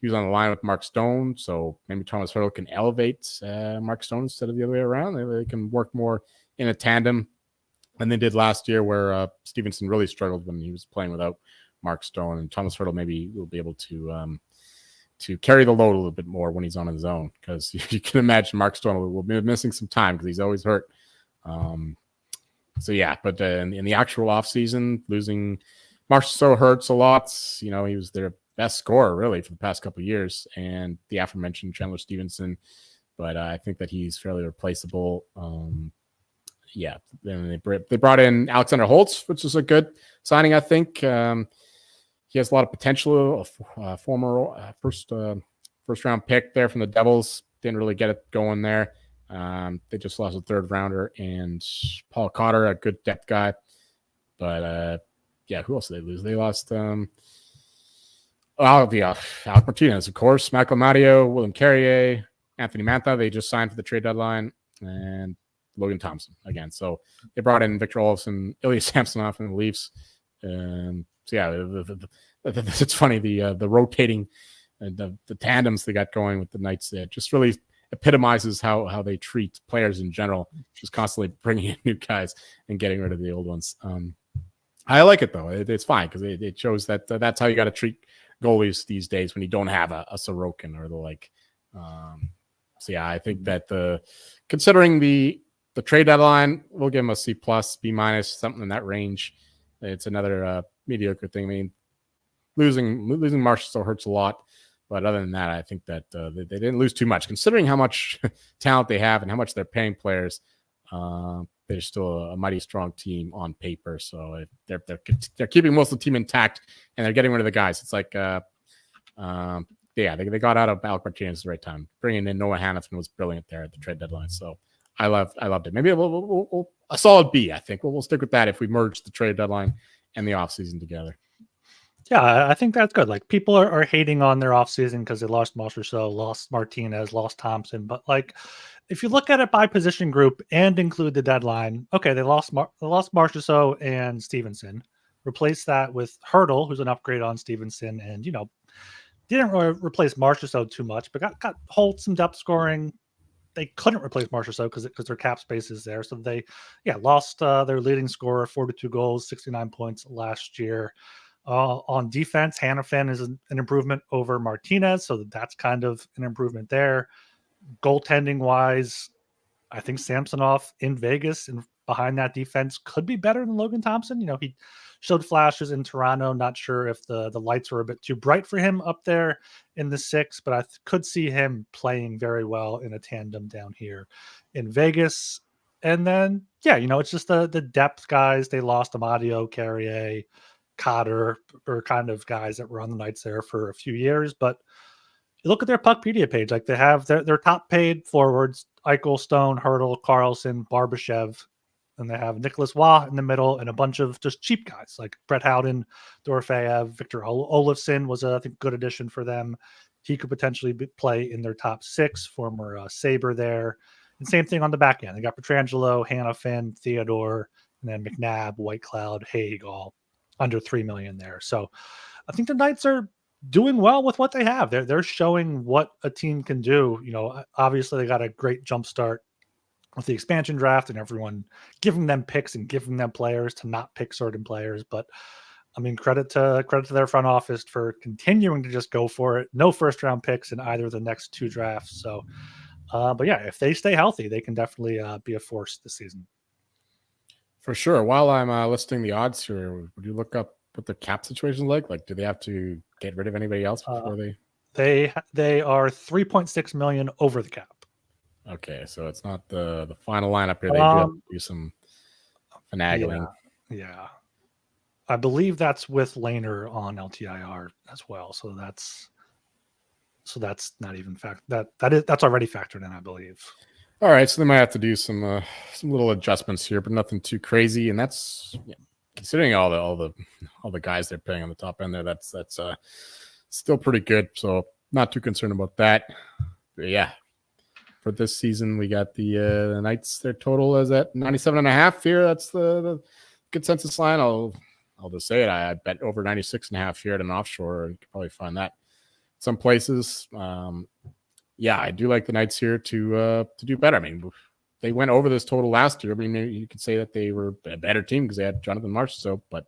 he was on the line with Mark Stone. So maybe Thomas Hurdle can elevate Mark Stone instead of the other way around. They can work more in a tandem than they did last year, where Stevenson really struggled when he was playing without Mark Stone. And Thomas Hurdle maybe will be able to carry the load a little bit more when he's on his own, because you can imagine Mark Stone will be missing some time because he's always hurt. So yeah, but in the actual offseason, losing Marchessault hurts a lot. You know, he was their best scorer really for the past couple of years, and the aforementioned Chandler Stevenson. But I think that he's fairly replaceable. Yeah, then they brought in Alexander Holtz, which is a good signing, I think. He has a lot of potential. Former first round pick there from the Devils. Didn't really get it going there. They just lost a third rounder, and Paul Cotter, a good depth guy. But yeah, who else did they lose? They lost Alec Martinez, of course, Michael Mario, William Carrier, Anthony Mantha. They just signed for the trade deadline, and Logan Thompson again. So they brought in Victor Olofsson, Ilya Samsonov from the Leafs. So yeah, it's funny, the rotating the tandems they got going with the Knights. Just really epitomizes how they treat players in general, just constantly bringing in new guys and getting rid of the old ones. I like it though. It's fine because it shows that that's how you got to treat goalies these days when you don't have a Sorokin or the like. So yeah, I think that considering the trade deadline, we'll give him a C+, B-, something in that range. It's another mediocre thing. I mean, losing Marchessault hurts a lot, but other than that, I think that they didn't lose too much, considering how much talent they have and how much they're paying players. They're still a mighty strong team on paper, so they're keeping most of the team intact, and they're getting rid of the guys. It's like, they got out of Alec Martinez at the right time. Bringing in Noah Hannafin was brilliant there at the trade deadline. So I loved it. Maybe we'll a solid B. I think we'll stick with that if we merge the trade deadline and the offseason together. Yeah, I think that's good. Like, people are hating on their offseason because they lost Marchessault, lost Martinez, lost Thompson. But like, if you look at it by position group and include the deadline, okay, they lost Marchessault and Stevenson. Replace that with Hurdle, who's an upgrade on Stevenson, and didn't really replace Marchessault too much, but got Holt some depth scoring. They couldn't replace Marchessault because their cap space is there. So they lost their leading scorer, 42 goals, 69 points last year. On defense, Hannafin is an improvement over Martinez, so that's kind of an improvement there. Goaltending wise, I think Samsonov in Vegas and behind that defense could be better than Logan Thompson. He showed flashes in Toronto. Not sure if the lights were a bit too bright for him up there in the 6, but I could see him playing very well in a tandem down here in Vegas. And then, it's just the depth guys. They lost Amadio, Carrier, Cotter, or kind of guys that were on the Knights there for a few years. But you look at their Puckpedia page, like they have their top paid forwards, Eichel, Stone, Hurdle, Carlson, Barbashev, and they have Nicholas Waugh in the middle and a bunch of just cheap guys like Brett Howden, Dorofeyev, Victor Olofsson was a good addition for them. He could potentially play in their top 6, former Sabre there. And same thing on the back end. They got Pietrangelo, Hannafin, Theodore, and then McNabb, Whitecloud, Haig, all under $3 million there. So I think the Knights are doing well with what they have. They're showing what a team can do. Obviously they got a great jump start with the expansion draft and everyone giving them picks and giving them players to not pick certain players. But I mean, credit to their front office for continuing to just go for it. No first round picks in either of the next 2 drafts. So, but yeah, if they stay healthy, they can definitely be a force this season. For sure. While I'm listing the odds here, would you look up what the cap situation is like? Like, do they have to get rid of anybody else before they They are 3.6 million over the cap. Okay, so it's not the final lineup here. They do have to do some finagling. Yeah. I believe that's with Laner on LTIR as well. So that's not even that's already factored in, I believe. All right, so they might have to do some little adjustments here, but nothing too crazy. And that's considering all the guys they're paying on the top end there. That's still pretty good. So not too concerned about that. But yeah, for this season, we got the Knights. Their total is at 97.5 here. That's the consensus line. I'll just say it. I bet over 96.5 here at an offshore. You can probably find that some places. Yeah, I do like the Knights here to do better. I mean, they went over this total last year. I mean, maybe you could say that they were a better team because they had Jonathan Marchessault, but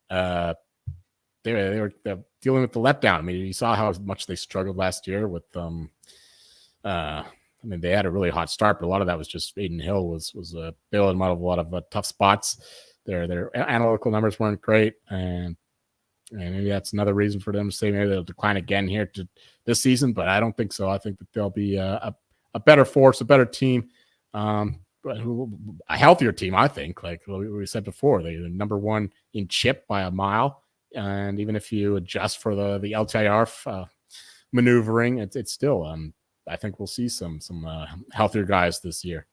they were dealing with the letdown. I mean, you saw how much they struggled last year with I mean, they had a really hot start, but a lot of that was just Adin Hill was bailing them out of a lot of tough spots. Their analytical numbers weren't great, and maybe that's another reason for them to say maybe they'll decline again here to this season, but I don't think so. I think that they'll be a better force, a better team, a healthier team, I think. Like we said before, they're number one in chip by a mile, and even if you adjust for the LTIR maneuvering, it's still I think we'll see some healthier guys this year.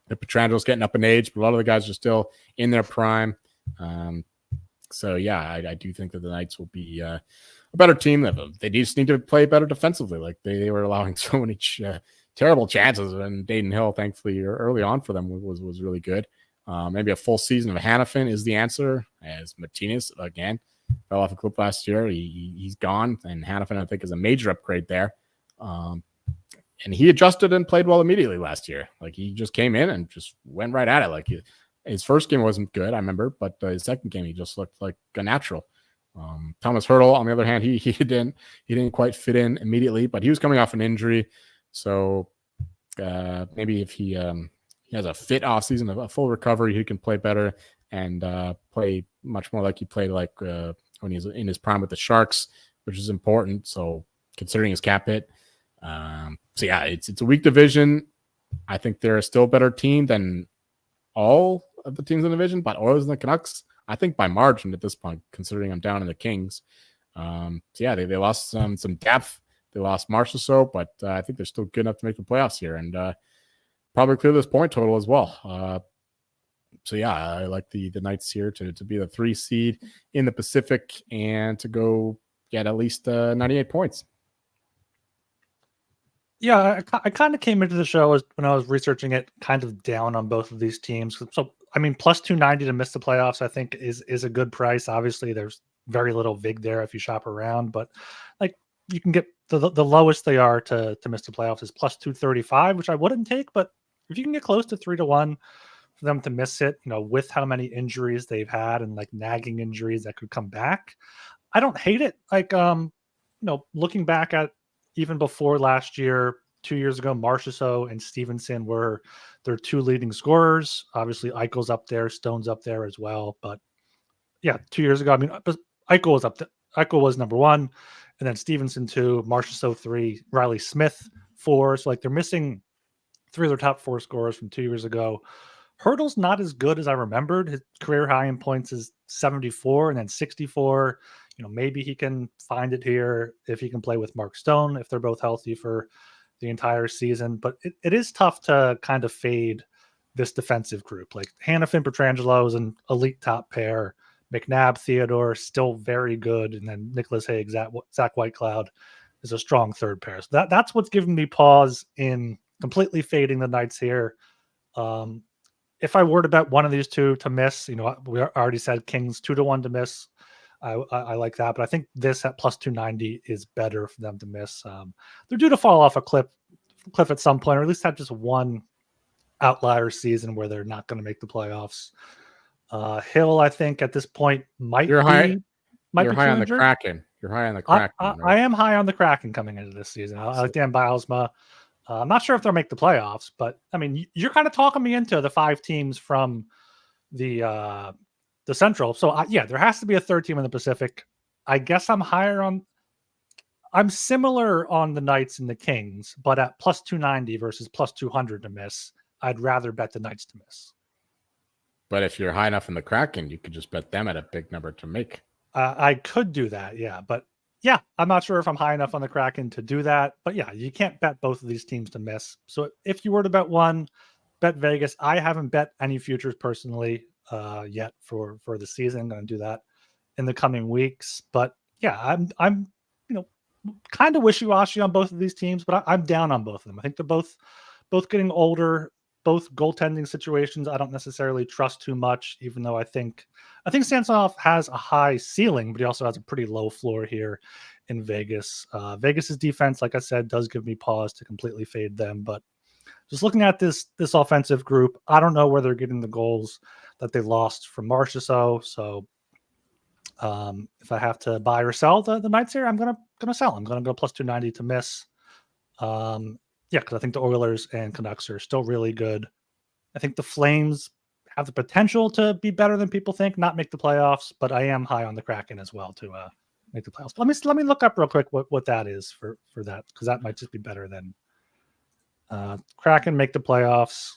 Petrangelo's getting up in age, but a lot of the guys are still in their prime. So yeah, I do think that the Knights will be a better team. They just need to play better defensively. Like they were allowing so many terrible chances, and Adin Hill, thankfully, early on for them was really good. Maybe a full season of Hanifin is the answer, as Martinez again fell off a cliff last year. He's gone, and Hanifin I think is a major upgrade there. And he adjusted and played well immediately last year. Like he just came in and just went right at it. Like his first game wasn't good, I remember, but his second game he just looked like a natural. Thomas Hertl, on the other hand, he didn't quite fit in immediately, but he was coming off an injury, so maybe if he has a fit off season, a full recovery, he can play better and play much more like he played like when he was in his prime with the Sharks, which is important. So considering his cap hit. So yeah, it's a weak division. I think they're still a better team than all of the teams in the division, but Oilers and the Canucks, I think by margin at this point, considering I'm down in the Kings. So yeah, they lost some depth. They lost Marchessault, but I think they're still good enough to make the playoffs here and probably clear this point total as well. So yeah, I like the Knights here to be the 3 seed in the Pacific and to go get at least 98 points. Yeah, I kind of came into the show when I was researching it, kind of down on both of these teams. So, I mean, plus 290 to miss the playoffs, I think is a good price. Obviously, there's very little vig there if you shop around, but like you can get the lowest they are to miss the playoffs is plus 235, which I wouldn't take, but if you can get close to 3-1 for them to miss it, with how many injuries they've had and like nagging injuries that could come back, I don't hate it. Like, looking back at even before last year, 2 years ago, Marchessault and Stevenson were their 2 leading scorers. Obviously, Eichel's up there, Stone's up there as well. But yeah, 2 years ago, I mean, Eichel was up. Eichel was number 1, and then Stevenson 2, Marchessault 3, Riley Smith 4. So like they're missing 3 of their top 4 scorers from 2 years ago. Hertl's not as good as I remembered. His career high in points is 74 and then 64. Maybe he can find it here if he can play with Mark Stone, if they're both healthy for the entire season. But it is tough to kind of fade this defensive group. Like Hanifin, Pietrangelo is an elite top pair. McNabb, Theodore, still very good. And then Nicholas Hague, Zach Whitecloud is a strong third pair. So that's what's giving me pause in completely fading the Knights here. If I were to bet one of these two to miss, we already said Kings 2-1 to miss. I like that, but I think this at plus 290 is better for them to miss. They're due to fall off a cliff at some point, or at least have just one outlier season where they're not going to make the playoffs. Hill, I think at this point might be high on the injured. Kraken. You're high on the Kraken. Right? I am high on the Kraken coming into this season. I like Dan Bylsma. I'm not sure if they'll make the playoffs, but I mean, you're kind of talking me into the 5 teams from the Central. So yeah, there has to be a third team in the Pacific. I guess I'm higher on. I'm similar on the Knights and the Kings, but at plus 290 versus plus 200 to miss, I'd rather bet the Knights to miss. But if you're high enough in the Kraken, you could just bet them at a big number to make. I could do that, yeah. But yeah, I'm not sure if I'm high enough on the Kraken to do that. But yeah, you can't bet both of these teams to miss. So if you were to bet one, bet Vegas. I haven't bet any futures personally yet for the season. I'm going to do that in the coming weeks. But yeah, I'm kind of wishy-washy on both of these teams, but I'm down on both of them. I think they're both getting older, both goaltending situations I don't necessarily trust too much, even though I think Samsonov has a high ceiling, but he also has a pretty low floor here in Vegas. Vegas's defense, like I said, does give me pause to completely fade them, but just looking at this offensive group, I don't know where they're getting the goals that they lost from Marchessault. So if I have to buy or sell the Knights here, I'm gonna sell. I'm gonna go plus 290 to miss. Yeah, because I think the Oilers and Canucks are still really good. I think the Flames have the potential to be better than people think, not make the playoffs, but I am high on the Kraken as well to make the playoffs. Let me look up real quick what that is for that, because that might just be better than Kraken make the playoffs.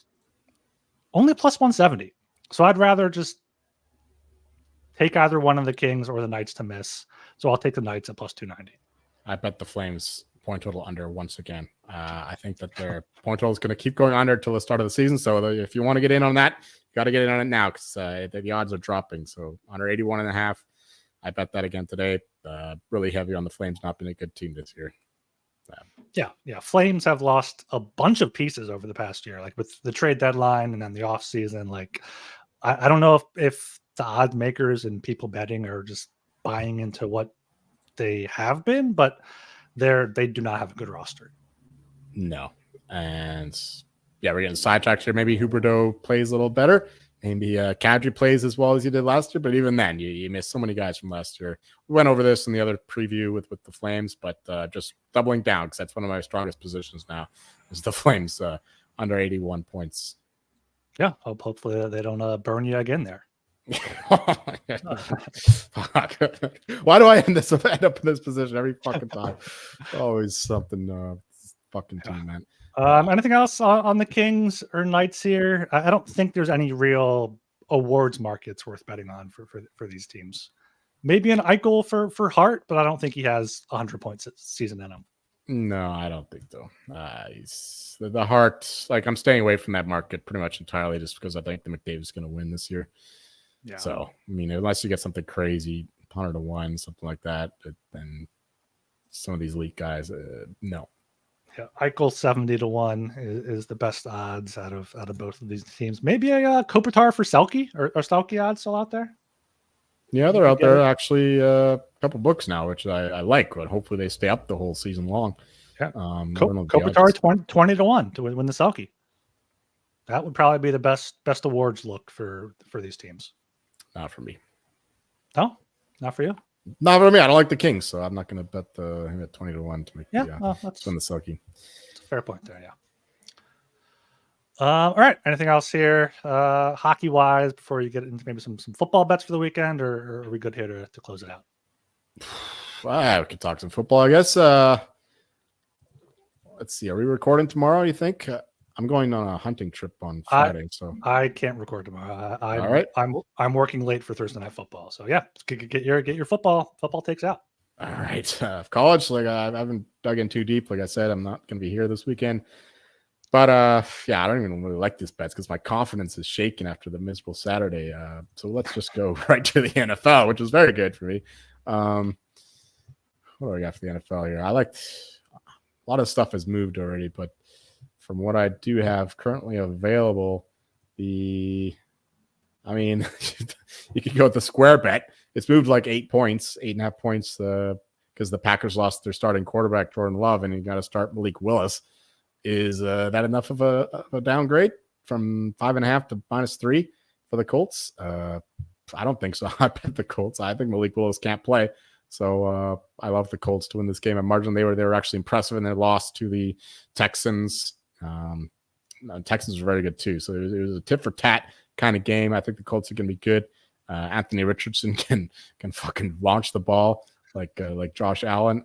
Only plus 170. So I'd rather just take either one of the Kings or the Knights to miss. So I'll take the Knights at plus 290. I bet the Flames point total under once again. I think that their point total is going to keep going under till the start of the season. So if you want to get in on that, you got to get in on it now because the odds are dropping. So under 81.5, I bet that again today. Really heavy on the Flames not being a good team this year. Yeah. Flames have lost a bunch of pieces over the past year, like with the trade deadline and then the off season. Like, I don't know if the odds makers and people betting are just buying into what they have been, but they do not have a good roster. No. And yeah, we're getting sidetracked here. Maybe Huberdeau plays a little better. Maybe Kadri plays as well as he did last year, but even then, you missed so many guys from last year. We went over this in the other preview with the Flames, but just doubling down because that's one of my strongest positions now is the Flames under 81 points. Yeah, hopefully they don't burn you again there. Fuck. Why do I end up in this position every fucking time? Always something fucking team, man. Anything else on the Kings or Knights here? I don't think there's any real awards markets worth betting on for these teams. Maybe an Eichel for Hart, but I don't think he has 100 points a season in him. No, I don't think so. He's the Hart. Like I'm staying away from that market pretty much entirely, just because I think the McDavid is going to win this year. Yeah. So I mean, unless you get something crazy, 100-1, something like that, then some of these elite guys, no. Yeah, Eichel 70-1 is the best odds out of both of these teams. Maybe a Kopitar for Selke or Selke odds still out there. Yeah, they're out there. Actually, a couple books now, which I like. But hopefully, they stay up the whole season long. Yeah, Kopitar 20-1 to win the Selke. That would probably be the best awards look for these teams. Not for me. No, not for you. Not for me. I don't like the Kings, so I'm not going to bet him at 20-1 to make win the Selke. It's a fair point there. Yeah. All right. Anything else here, hockey wise, before you get into maybe some football bets for the weekend, or are we good here to close it out? We could talk some football, I guess. Let's see. Are we recording tomorrow? You think? I'm going on a hunting trip on Friday, so I can't record tomorrow. All right. I'm working late for Thursday Night Football, so yeah, get your football takes out. All right. College, like I haven't dug in too deep. Like I said, I'm not going to be here this weekend. But yeah, I don't even really like these bets because my confidence is shaken after the miserable Saturday. So let's just go right to the NFL, which is very good for me. What do I got for the NFL here? I liked a lot of stuff has moved already, but from what I do have currently available, you could go with the square bet. It's moved like 8 points, 8.5 points, because the Packers lost their starting quarterback, Jordan Love, and you got to start Malik Willis. Is that enough of a downgrade from 5.5 to -3 for the Colts? I don't think so. I bet the Colts. I think Malik Willis can't play. So I love the Colts to win this game. At margin, they were actually impressive in their loss to the Texans. Texans were very good too. So it was a tit for tat kind of game. I think the Colts are going to be good. Anthony Richardson can fucking launch the ball like Josh Allen.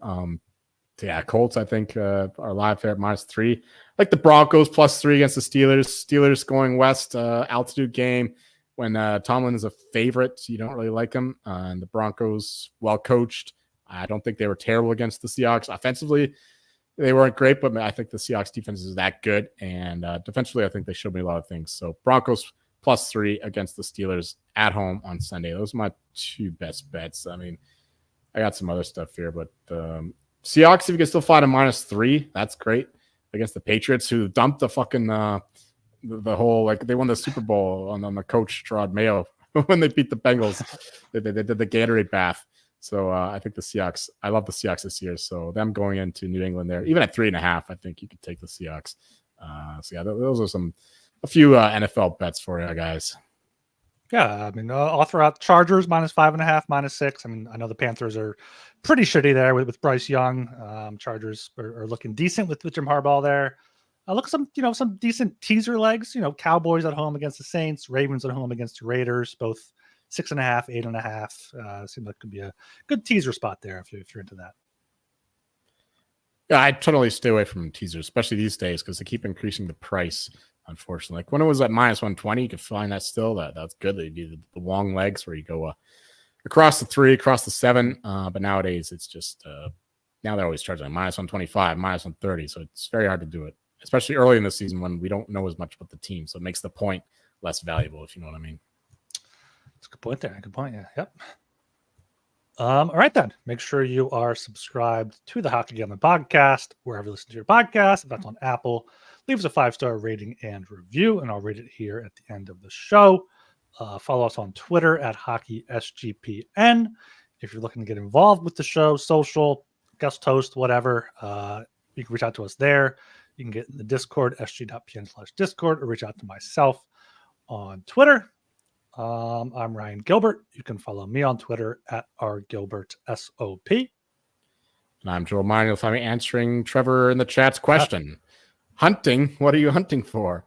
Yeah, Colts, I think, are live there at -3. Like the Broncos +3 against the Steelers. Steelers going west, altitude game. When Tomlin is a favorite, you don't really like him. And the Broncos, well coached. I don't think they were terrible against the Seahawks. Offensively, they weren't great, but I think the Seahawks defense is that good. And defensively, I think they showed me a lot of things. So Broncos +3 against the Steelers at home on Sunday. Those are my two best bets. I mean, I got some other stuff here, but Seahawks, if you can still find a -3, that's great against the Patriots, who dumped the fucking the whole, like, they won the Super Bowl on the coach Gerard Mayo when they beat the Bengals. They did the Gatorade bath. So I think the Seahawks, I love the Seahawks this year. So them going into New England there, even at 3.5, I think you could take the Seahawks. So yeah, those are a few NFL bets for you guys. Yeah, I mean, all throughout Chargers -5.5, -6. I mean, I know the Panthers are pretty shitty there with Bryce Young. Chargers are looking decent with Jim Harbaugh there. Look at some decent teaser legs. Cowboys at home against the Saints, Ravens at home against the Raiders, both 6.5, 8.5. Seems like could be a good teaser spot there if you're into that. Yeah, I totally stay away from teasers, especially these days, because they keep increasing the price. Unfortunately, like when it was at -120, you could find that still. That's good. They do the long legs where you go across the 3, across the 7. But nowadays, it's just now they're always charging -125, -130. So it's very hard to do it, especially early in the season when we don't know as much about the team. So it makes the point less valuable, if you know what I mean. That's a good point there. Good point. Yeah. Yep. All right, then. Make sure you are subscribed to the Hockey Gambling Podcast, wherever you listen to your podcast. If that's on Apple, leave us a 5-star rating and review, and I'll read it here at the end of the show. Follow us on Twitter at HockeySGPN. If you're looking to get involved with the show, social, guest host, whatever, you can reach out to us there. You can get in the Discord, sg.pn/Discord, or reach out to myself on Twitter. I'm Ryan Gilbert. You can follow me on Twitter at rgilbertsop. And I'm Joel Mine. You'll find me answering Trevor in the chat's question. Hunting? What are you hunting for?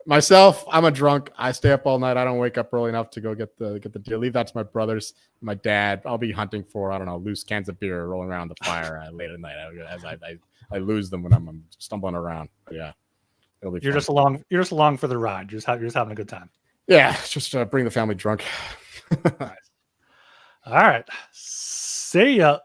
Myself, I'm a drunk. I stay up all night. I don't wake up early enough to go get the deal. Leave that to my brothers, my dad. I'll be hunting for, I don't know, loose cans of beer rolling around the fire late at night as I lose them when I'm stumbling around. But yeah, it'll be You're fun. just along for the ride. You're just having a good time. Yeah, just bring the family drunk. Nice. All right. See ya.